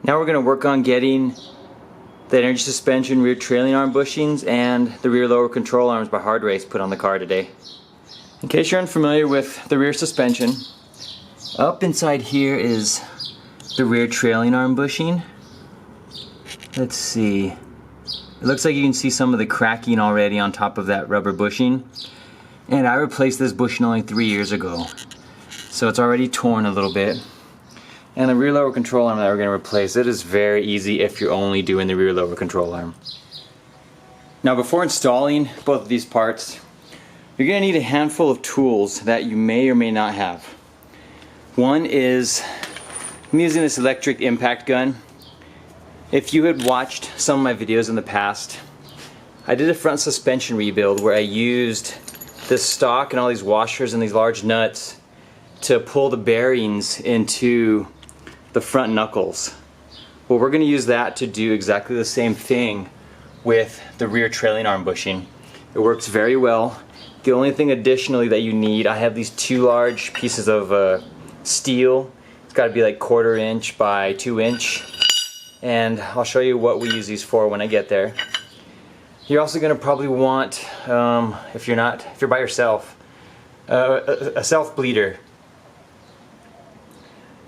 Now we're going to work on getting the energy suspension, rear trailing arm bushings, and the rear lower control arms by Hardrace put on the car today. In case you're unfamiliar with the rear suspension, up inside here is the rear trailing arm bushing. Let's see. It looks like you can see some of the cracking already on top of that rubber bushing. And I replaced this bushing only 3 years ago. So it's already torn a little bit. And the rear lower control arm that we're going to replace, it is very easy if you're only doing the rear lower control arm. Now before installing both of these parts, you're going to need a handful of tools that you may or may not have. One is, I'm using this electric impact gun. If you had watched some of my videos in the past, I did a front suspension rebuild where I used this stock and all these washers and these large nuts to pull the bearings into the front knuckles. Well, we're going to use that to do exactly the same thing with the rear trailing arm bushing. It works very well. The only thing additionally that you need, I have these two large pieces of steel. It's got to be like 1/4 inch by 2 inch, and I'll show you what we use these for when I get there. You're also going to probably want, if you're by yourself, a self bleeder.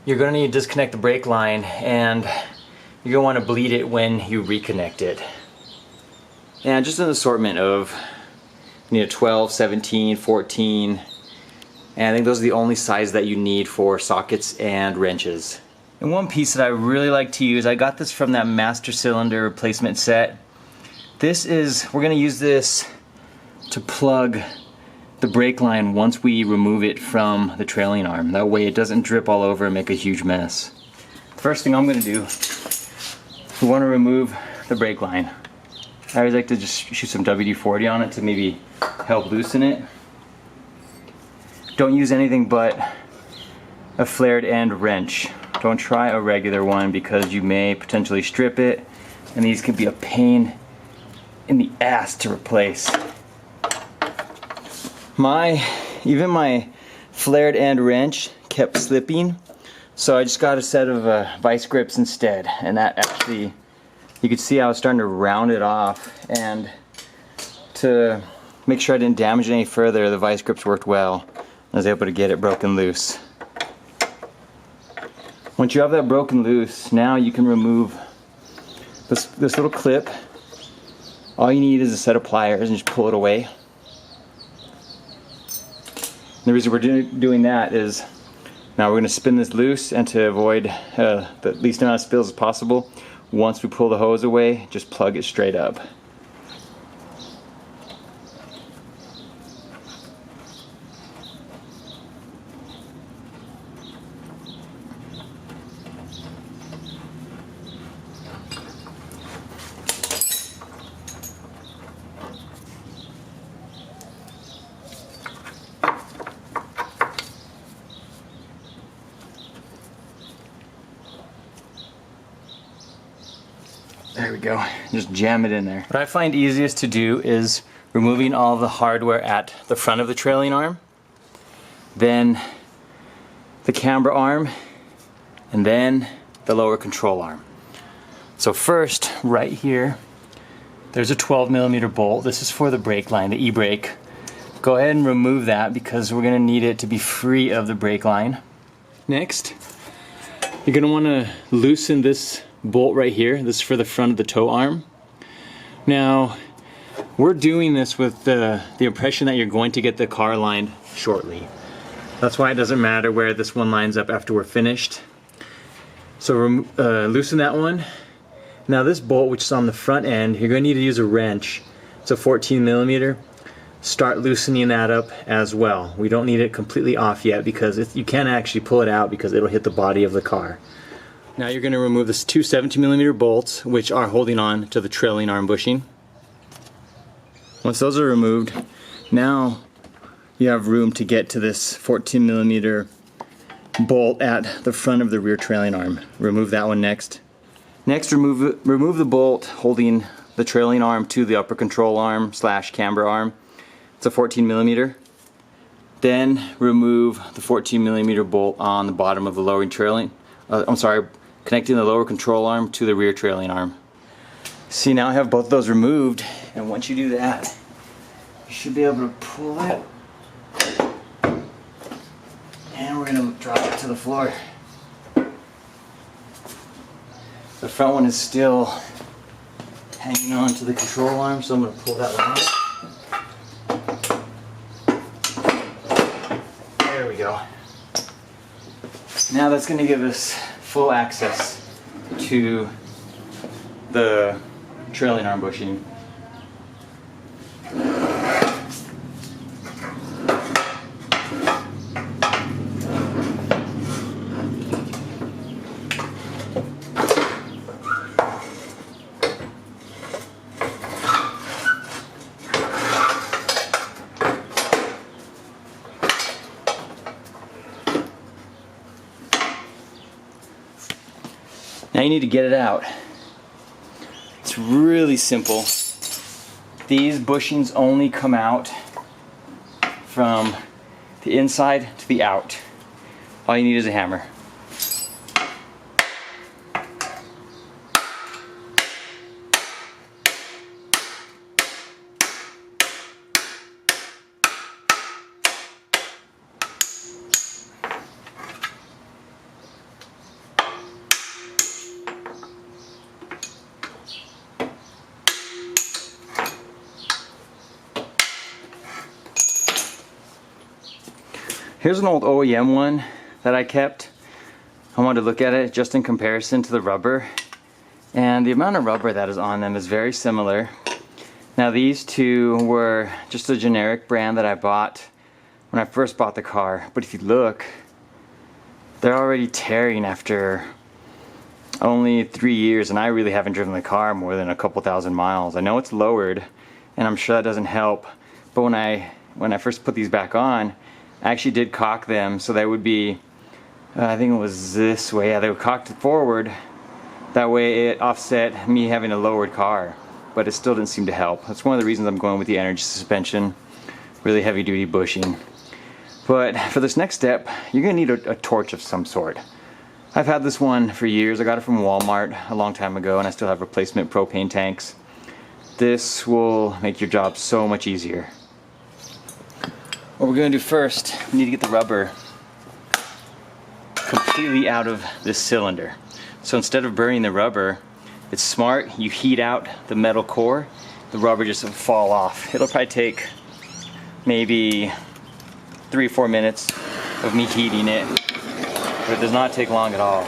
You're going to need to disconnect the brake line, and you're going to want to bleed it when you reconnect it. And just an assortment of, you need a 12, 17, 14, and I think those are the only size that you need for sockets and wrenches. And one piece that I really like to use, I got this from that master cylinder replacement set. We're going to use this to plug the brake line once we remove it from the trailing arm. That way it doesn't drip all over and make a huge mess. First thing I'm going to do, we want to remove the brake line. I always like to just shoot some WD-40 on it to maybe help loosen it. Don't use anything but a flared end wrench. Don't try a regular one because you may potentially strip it, and these can be a pain in the ass to replace. Even my flared end wrench kept slipping, so I just got a set of vice grips instead, and that actually, you could see I was starting to round it off, and to make sure I didn't damage it any further, the vice grips worked well. I was able to get it broken loose. Once you have that broken loose, now you can remove this little clip. All you need is a set of pliers and just pull it away. The reason we're doing that is now we're going to spin this loose, and to avoid the least amount of spills as possible, once we pull the hose away, just plug it straight up. There we go, just jam it in there. What I find easiest to do is removing all the hardware at the front of the trailing arm, then the camber arm, and then the lower control arm. So first, right here, there's a 12mm bolt. This is for the brake line, the e-brake. Go ahead and remove that because we're gonna need it to be free of the brake line. Next, you're gonna wanna loosen this bolt right here. This is for the front of the tow arm. Now, we're doing this with the impression that you're going to get the car lined shortly. That's why it doesn't matter where this one lines up after we're finished. So loosen that one. Now this bolt, which is on the front end, you're going to need to use a wrench. It's a 14mm. Start loosening that up as well. We don't need it completely off yet because you can't actually pull it out because it'll hit the body of the car. Now you're going to remove the two 17mm bolts, which are holding on to the trailing arm bushing. Once those are removed, now you have room to get to this 14mm bolt at the front of the rear trailing arm. Remove that one next. Next, remove the bolt holding the trailing arm to the upper control arm / camber arm. It's a 14mm. Then remove the 14mm bolt on the bottom of the lowering trailing. connecting the lower control arm to the rear trailing arm. See, now I have both of those removed, and once you do that, you should be able to pull it, and we're going to drop it to the floor. The front one is still hanging on to the control arm, so I'm going to pull that one out. There we go. Now that's going to give us full access to the trailing arm bushing. Now you need to get it out. It's really simple. These bushings only come out from the inside to the out. All you need is a hammer. Here's an old OEM one that I kept. I wanted to look at it just in comparison to the rubber. And the amount of rubber that is on them is very similar. Now these two were just a generic brand that I bought when I first bought the car. But if you look, they're already tearing after only 3 years, and I really haven't driven the car more than a couple thousand miles. I know it's lowered, and I'm sure that doesn't help. But when I first put these back on, I actually did cock them so they would be, I think it was this way. Yeah, they were cocked forward. That way it offset me having a lowered car, but it still didn't seem to help. That's one of the reasons I'm going with the energy suspension, really heavy duty bushing. But for this next step, you're gonna need a torch of some sort. I've had this one for years. I got it from Walmart a long time ago, and I still have replacement propane tanks. This will make your job so much easier. What we're going to do first, we need to get the rubber completely out of this cylinder. So instead of burning the rubber, it's smart, you heat out the metal core, the rubber just will fall off. It'll probably take maybe 3 or 4 minutes of me heating it, but it does not take long at all.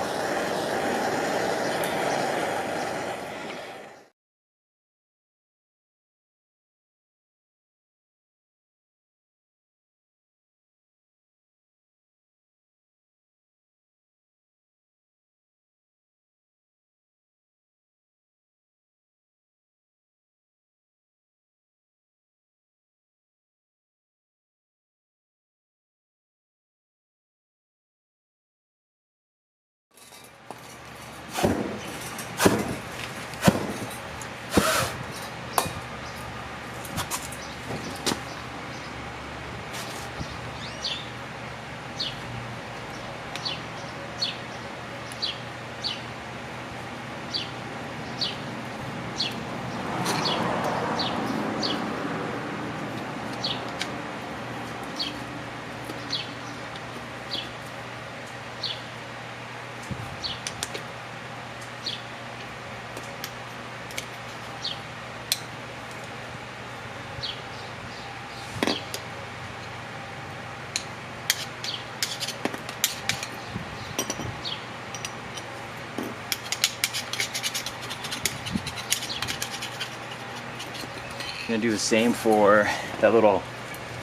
I'm gonna do the same for that little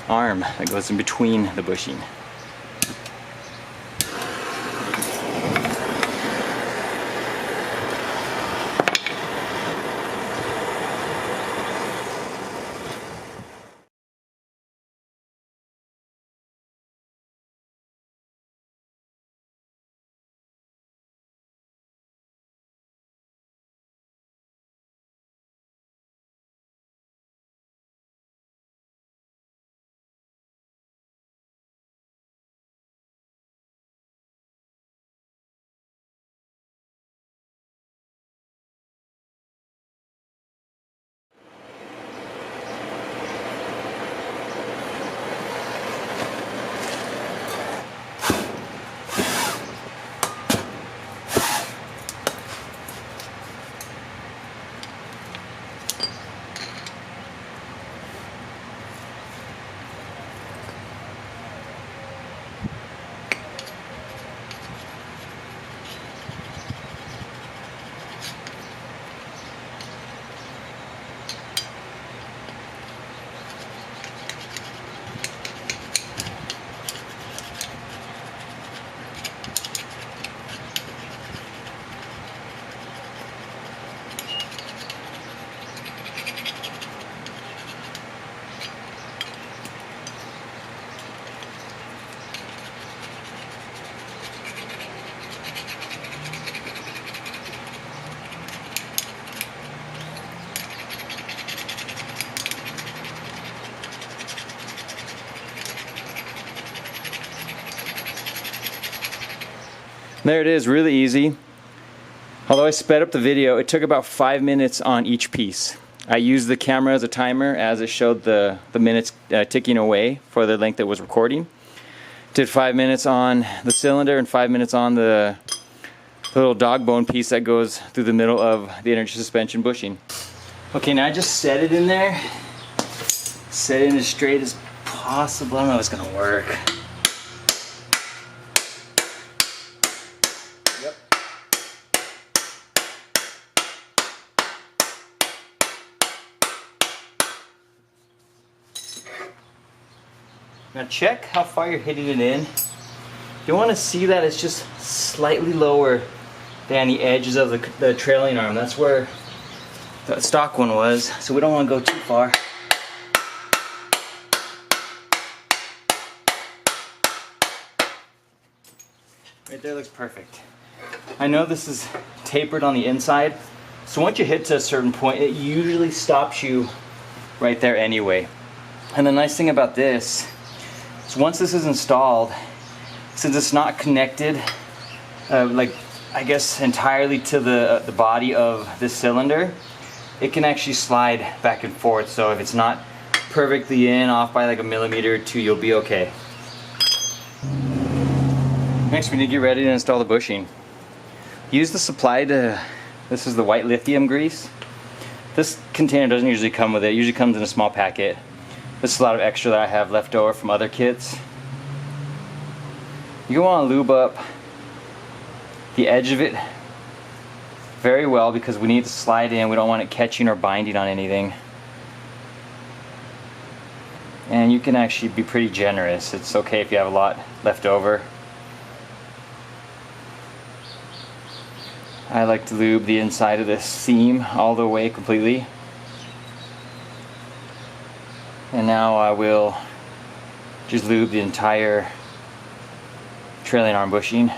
arm that goes in between the bushing. There it is, really easy. Although I sped up the video, it took about 5 minutes on each piece. I used the camera as a timer as it showed the minutes ticking away for the length it was recording. Did 5 minutes on the cylinder and 5 minutes on the little dog bone piece that goes through the middle of the energy suspension bushing. Okay, now I just set it in there. Set it in as straight as possible. I don't know if it's gonna work. Yep. Now check how far you're hitting it in. You want to see that it's just slightly lower than the edges of the trailing arm. That's where the stock one was, so we don't want to go too far. Right there looks perfect. I know this is tapered on the inside, so once you hit to a certain point, it usually stops you right there anyway. And the nice thing about this is once this is installed, since it's not connected, like I guess entirely to the body of this cylinder, it can actually slide back and forth. So if it's not perfectly in, off by like a millimeter or two, you'll be okay. Next, we need to get ready to install the bushing. Use the supply to, this is the white lithium grease. This container doesn't usually come with it. It usually comes in a small packet. This is a lot of extra that I have left over from other kits. You want to lube up the edge of it very well because we need to slide in. We don't want it catching or binding on anything. And you can actually be pretty generous. It's okay if you have a lot left over. I like to lube the inside of this seam all the way completely. And now I will just lube the entire trailing arm bushing.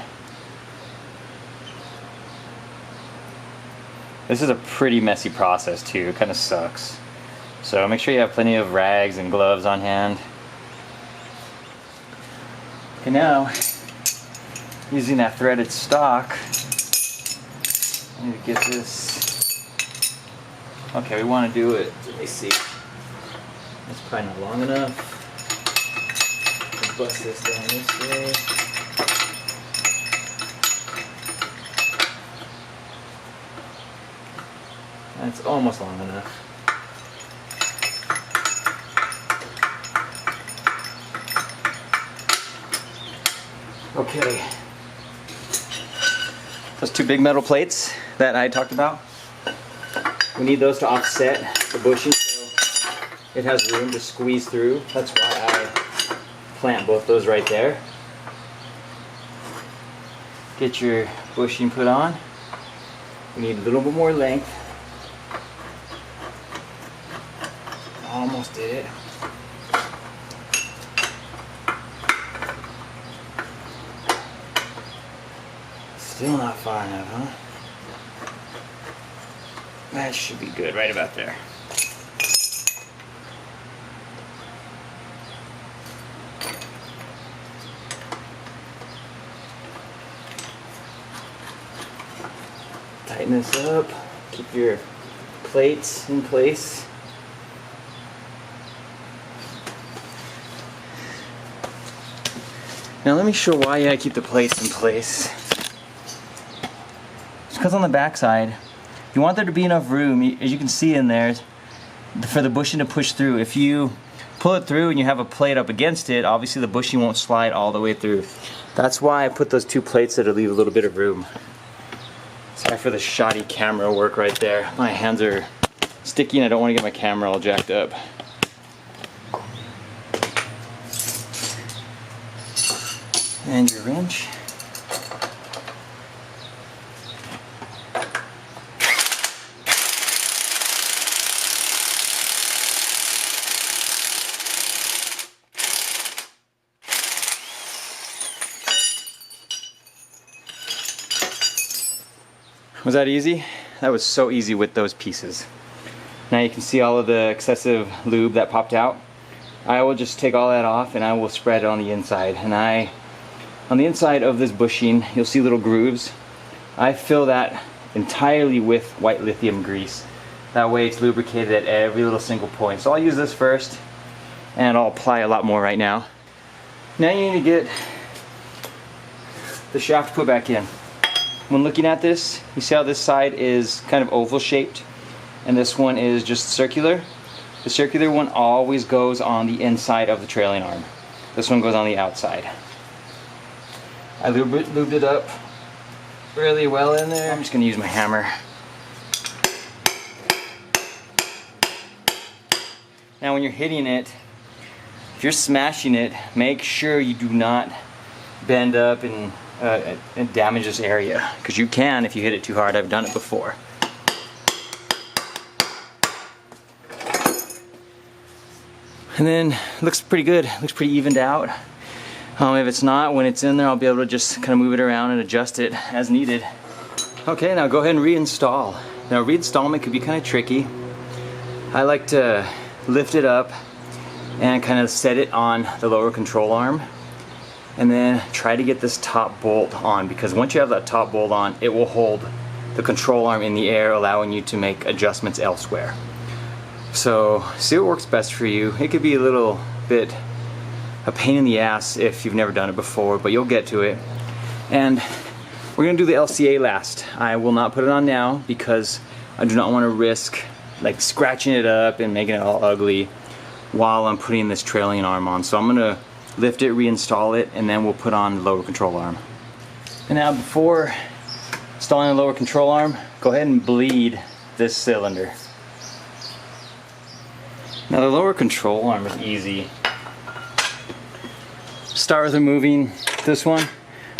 This is a pretty messy process too, it kind of sucks. So make sure you have plenty of rags and gloves on hand. Okay, now, using that threaded stock, I need to get this. Okay, we want to do it, let me see. It's probably not long enough. Let's bust this down this way. That's almost long enough. Okay. Those two big metal plates that I talked about, we need those to offset the bushing so it has room to squeeze through. That's why I plant both those right there. Get your bushing put on. We need a little bit more length. Almost did it. Still not far enough, huh? That should be good, right about there. Tighten this up, keep your plates in place. Now let me show why I keep the plates in place. It's because on the back side, you want there to be enough room, as you can see in there, for the bushing to push through. If you pull it through and you have a plate up against it, obviously the bushing won't slide all the way through. That's why I put those two plates there to leave a little bit of room. Sorry for the shoddy camera work right there. My hands are sticky and I don't want to get my camera all jacked up. And your wrench. Was that easy? That was so easy with those pieces. Now you can see all of the excessive lube that popped out. I will just take all that off and I will spread it on the inside. And I On the inside of this bushing, you'll see little grooves. I fill that entirely with white lithium grease. That way it's lubricated at every little single point. So I'll use this first, and I'll apply a lot more right now. Now you need to get the shaft put back in. When looking at this, you see how this side is kind of oval shaped, and this one is just circular. The circular one always goes on the inside of the trailing arm. This one goes on the outside. I lubed it up really well in there. I'm just going to use my hammer. Now when you're hitting it, if you're smashing it, make sure you do not bend up and damage this area, because you can if you hit it too hard. I've done it before. And then it looks pretty good, looks pretty evened out. If it's not, when it's in there, I'll be able to just kind of move it around and adjust it as needed. Okay, now go ahead and reinstall. Now reinstallment could be kind of tricky. I like to lift it up and kind of set it on the lower control arm, and then try to get this top bolt on, because once you have that top bolt on, it will hold the control arm in the air, allowing you to make adjustments elsewhere. So see what works best for you. It could be a little bit a pain in the ass if you've never done it before, but you'll get to it. And we're gonna do the LCA last. I will not put it on now because I do not want to risk like scratching it up and making it all ugly while I'm putting this trailing arm on. So I'm gonna lift it, reinstall it, and then we'll put on the lower control arm. And now before installing the lower control arm, go ahead and bleed this cylinder. Now the lower control arm is easy. Start with removing this one.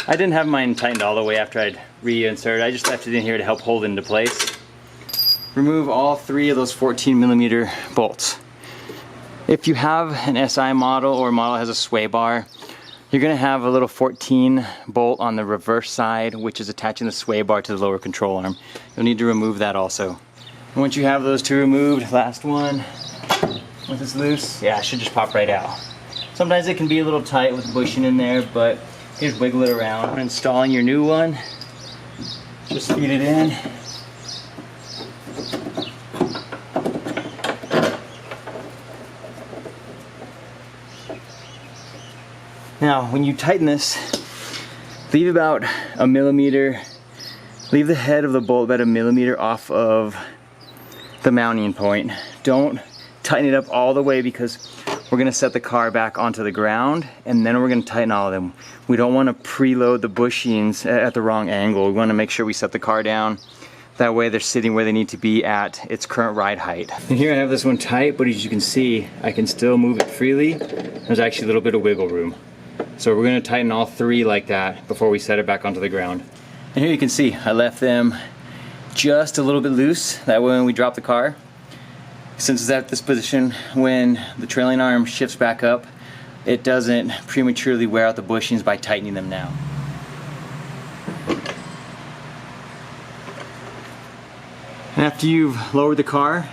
I didn't have mine tightened all the way after I'd reinserted. I just left it in here to help hold it into place. Remove all 3 of those 14mm bolts. If you have an SI model or a model that has a sway bar, you're going to have a little 14 bolt on the reverse side, which is attaching the sway bar to the lower control arm. You'll need to remove that also. And once you have those 2 removed, last one, once it's loose, yeah, it should just pop right out. Sometimes it can be a little tight with the bushing in there, but you just wiggle it around. When installing your new one, just feed it in. Now, when you tighten this, leave about a millimeter, leave the head of the bolt about a millimeter off of the mounting point. Don't tighten it up all the way, because we're gonna set the car back onto the ground, and then we're gonna tighten all of them. We don't wanna preload the bushings at the wrong angle. We wanna make sure we set the car down. That way they're sitting where they need to be at its current ride height. And here I have this one tight, but as you can see, I can still move it freely. There's actually a little bit of wiggle room. So we're gonna tighten all 3 like that before we set it back onto the ground. And here you can see, I left them just a little bit loose. That way when we drop the car, since it's at this position, when the trailing arm shifts back up, it doesn't prematurely wear out the bushings by tightening them now. And after you've lowered the car,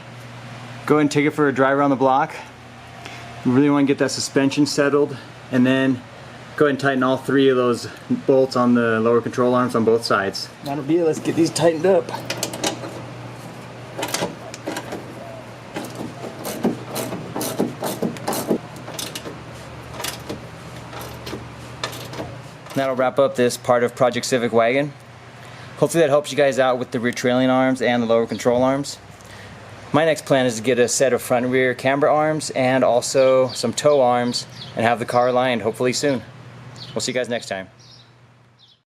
go ahead and take it for a drive around the block. You really want to get that suspension settled, and then go ahead and tighten all 3 of those bolts on the lower control arms on both sides. That'll be it. Let's get these tightened up. That'll wrap up this part of Project Civic Wagon. Hopefully that helps you guys out with the rear trailing arms and the lower control arms. My next plan is to get a set of front and rear camber arms and also some tow arms and have the car lined hopefully soon. We'll see you guys next time.